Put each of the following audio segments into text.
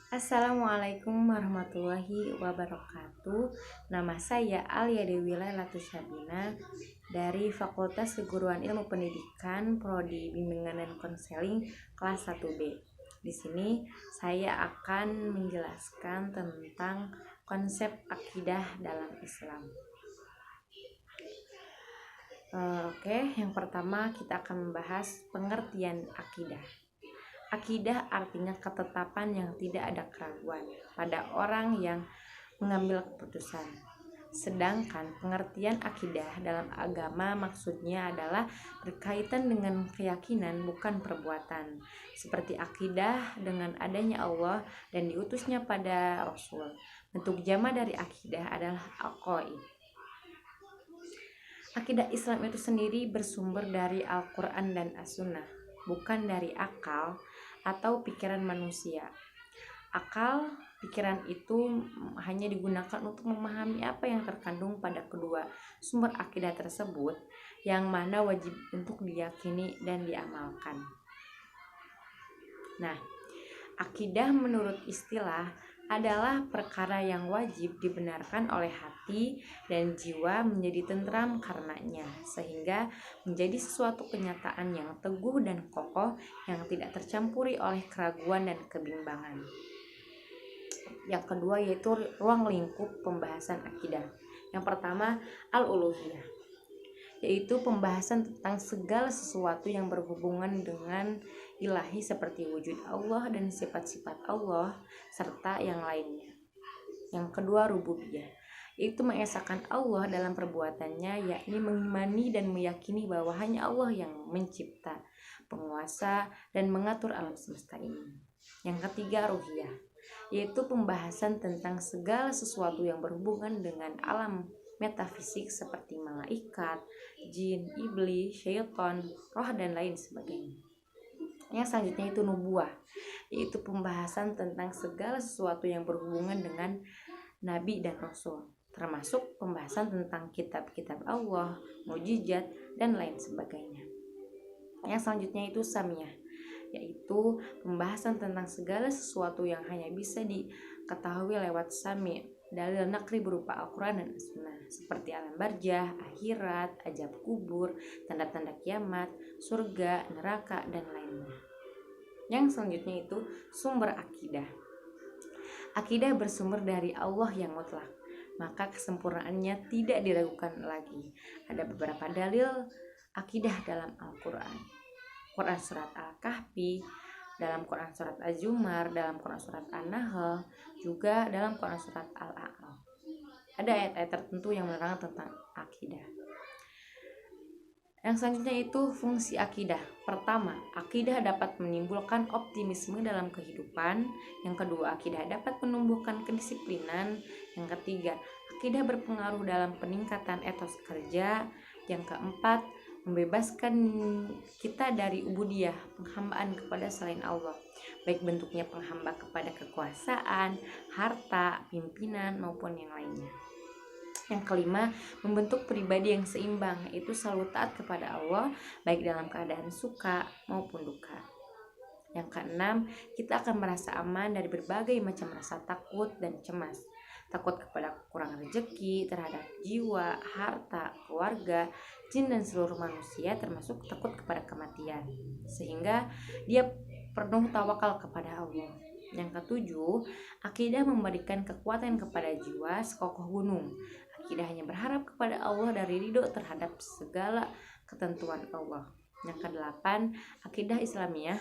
Assalamualaikum warahmatullahi wabarakatuh. Nama saya Alia Dewi Laila Sabina dari Fakultas Keguruan Ilmu Pendidikan Prodi Bimbingan dan Konseling kelas 1B. Di sini saya akan menjelaskan tentang konsep akidah dalam Islam. Yang pertama kita akan membahas pengertian akidah. Akidah artinya ketetapan yang tidak ada keraguan pada orang yang mengambil keputusan. Sedangkan pengertian akidah dalam agama maksudnya adalah berkaitan dengan keyakinan bukan perbuatan. Seperti akidah dengan adanya Allah dan diutusnya pada Rasul. Bentuk jama dari akidah adalah aqaid. Akidah Islam itu sendiri bersumber dari Al-Quran dan As-Sunnah, bukan dari akal atau pikiran manusia. Akal, pikiran itu hanya digunakan untuk memahami apa yang terkandung pada kedua sumber akidah tersebut, yang mana wajib untuk diyakini dan diamalkan. Nah, akidah menurut istilah adalah perkara yang wajib dibenarkan oleh hati dan jiwa menjadi tentram karenanya, sehingga menjadi sesuatu kenyataan yang teguh dan kokoh yang tidak tercampuri oleh keraguan dan kebimbangan. Yang kedua yaitu ruang lingkup pembahasan akidah. Yang pertama, al-uluhiyah, yaitu pembahasan tentang segala sesuatu yang berhubungan dengan ilahi seperti wujud Allah dan sifat-sifat Allah serta yang lainnya. Yang kedua, rububiyah, yaitu mengesahkan Allah dalam perbuatannya, yakni mengimani dan meyakini bahwa hanya Allah yang mencipta, penguasa, dan mengatur alam semesta ini. Yang ketiga, ruhiyah, yaitu pembahasan tentang segala sesuatu yang berhubungan dengan alam metafisik seperti malaikat, jin, iblis, syaitan, roh, dan lain sebagainya. Yang selanjutnya itu nubuwah, yaitu pembahasan tentang segala sesuatu yang berhubungan dengan nabi dan rasul, termasuk pembahasan tentang kitab-kitab Allah, mukjizat, dan lain sebagainya. Yang selanjutnya itu samiyah, yaitu pembahasan tentang segala sesuatu yang hanya bisa diketahui lewat sami, dalil nakli berupa Al-Quran dan As-Sunnah, seperti alam barzah, akhirat, ajab kubur, tanda-tanda kiamat, surga, neraka, dan lainnya. Yang selanjutnya itu sumber akidah. Akidah bersumber dari Allah yang mutlak, maka kesempurnaannya tidak diragukan lagi. Ada beberapa dalil akidah dalam Al-Quran. Quran surat Al-Kahfi, dalam Quran surat Az-Zumar, dalam Quran surat An-Nahl, juga dalam Quran surat Al-A'raf. Ada ayat-ayat tertentu yang menerangkan tentang akidah. Yang selanjutnya itu fungsi akidah. Pertama, akidah dapat menimbulkan optimisme dalam kehidupan. Yang kedua, akidah dapat menumbuhkan kedisiplinan. Yang ketiga, akidah berpengaruh dalam peningkatan etos kerja. Yang keempat, membebaskan kita dari ubudiyah, penghambaan kepada selain Allah, baik bentuknya penghamba kepada kekuasaan, harta, pimpinan, maupun yang lainnya. Yang kelima, membentuk pribadi yang seimbang, yaitu selalu taat kepada Allah, baik dalam keadaan suka maupun duka. Yang keenam, kita akan merasa aman dari berbagai macam rasa takut dan cemas. Takut kepada kurang rezeki, terhadap jiwa, harta, keluarga, jin, dan seluruh manusia, termasuk takut kepada kematian, sehingga dia penuh tawakal kepada Allah. Yang ketujuh, akidah memberikan kekuatan kepada jiwa sekokoh gunung. Akidah hanya berharap kepada Allah dari ridho terhadap segala ketentuan Allah. Yang kedelapan, akidah Islamiyah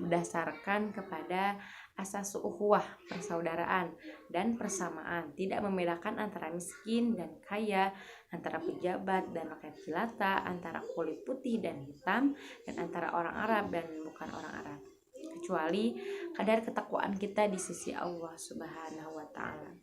berdasarkan kepada asas ukhuwah, persaudaraan dan persamaan, tidak membedakan antara miskin dan kaya, antara pejabat dan rakyat jelata, antara kulit putih dan hitam, dan antara orang Arab dan bukan orang Arab, kecuali kadar ketakwaan kita di sisi Allah Subhanahu wa Ta'ala.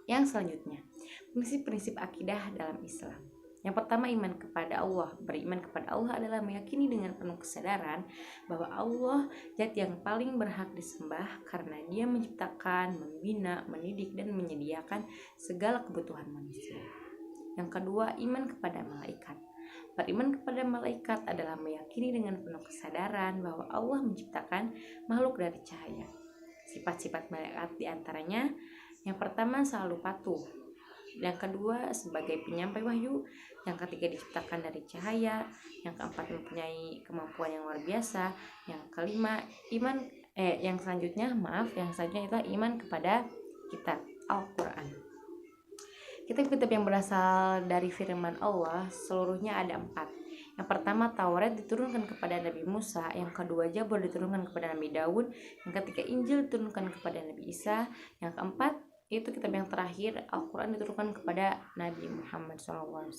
Yang selanjutnya, prinsip-prinsip akidah dalam Islam. Yang pertama, iman kepada Allah. Beriman kepada Allah adalah meyakini dengan penuh kesadaran bahwa Allah zat yang paling berhak disembah karena Dia menciptakan, membina, mendidik, dan menyediakan segala kebutuhan manusia. Yang kedua, iman kepada malaikat. Beriman kepada malaikat adalah meyakini dengan penuh kesadaran bahwa Allah menciptakan makhluk dari cahaya. Sifat-sifat malaikat diantaranya, yang pertama selalu patuh, yang kedua sebagai penyampai wahyu, yang ketiga diciptakan dari cahaya, yang keempat mempunyai kemampuan yang luar biasa, yang kelima yang selanjutnya itulah iman kepada kitab Al-Quran. Kitab-kitab yang berasal dari firman Allah seluruhnya ada 4. Yang pertama Taurat diturunkan kepada Nabi Musa, yang kedua Zabur diturunkan kepada Nabi Daud, yang ketiga Injil diturunkan kepada Nabi Isa, yang keempat itu kitab yang terakhir Al-Quran diturunkan kepada Nabi Muhammad SAW.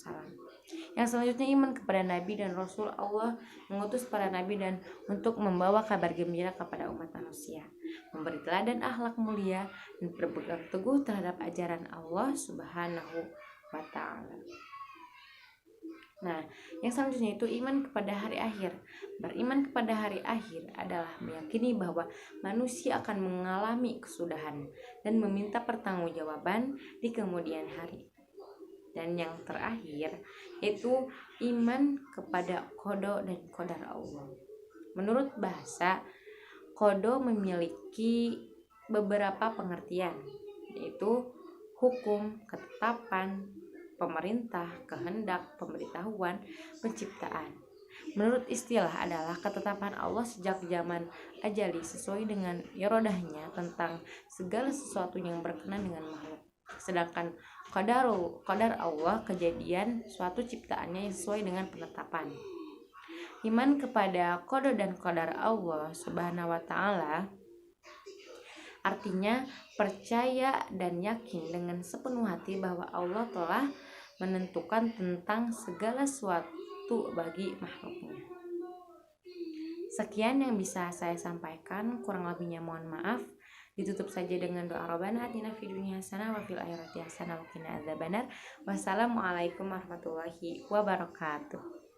Yang selanjutnya iman kepada Nabi dan Rasul. Allah mengutus para Nabi dan untuk membawa kabar gembira kepada umat manusia, memberi teladan akhlak mulia, dan berpegang teguh terhadap ajaran Allah Subhanahu wa Ta'ala. Nah, yang selanjutnya itu iman kepada hari akhir. Beriman kepada hari akhir adalah meyakini bahwa manusia akan mengalami kesudahan dan meminta pertanggungjawaban di kemudian hari. Dan yang terakhir yaitu iman kepada qada dan qadar Allah. Menurut bahasa, qada memiliki beberapa pengertian, yaitu hukum, ketetapan, pemerintah, kehendak, pemberitahuan, penciptaan. Menurut istilah adalah ketetapan Allah sejak zaman ajali sesuai dengan irodahnya tentang segala sesuatu yang berkenan dengan makhluk. Sedangkan qadar Allah kejadian suatu ciptaannya yang sesuai dengan penetapan. Iman kepada qada dan qadar Allah Subhanahu wa Ta'ala artinya percaya dan yakin dengan sepenuh hati bahwa Allah telah menentukan tentang segala sesuatu bagi makhluknya. Sekian yang bisa saya sampaikan, kurang lebihnya mohon maaf. Ditutup saja dengan doa Rabbana atina fid dunya hasanah wa fil akhirati hasanah wa qina adzabannar. Wassalamualaikum warahmatullahi wabarakatuh.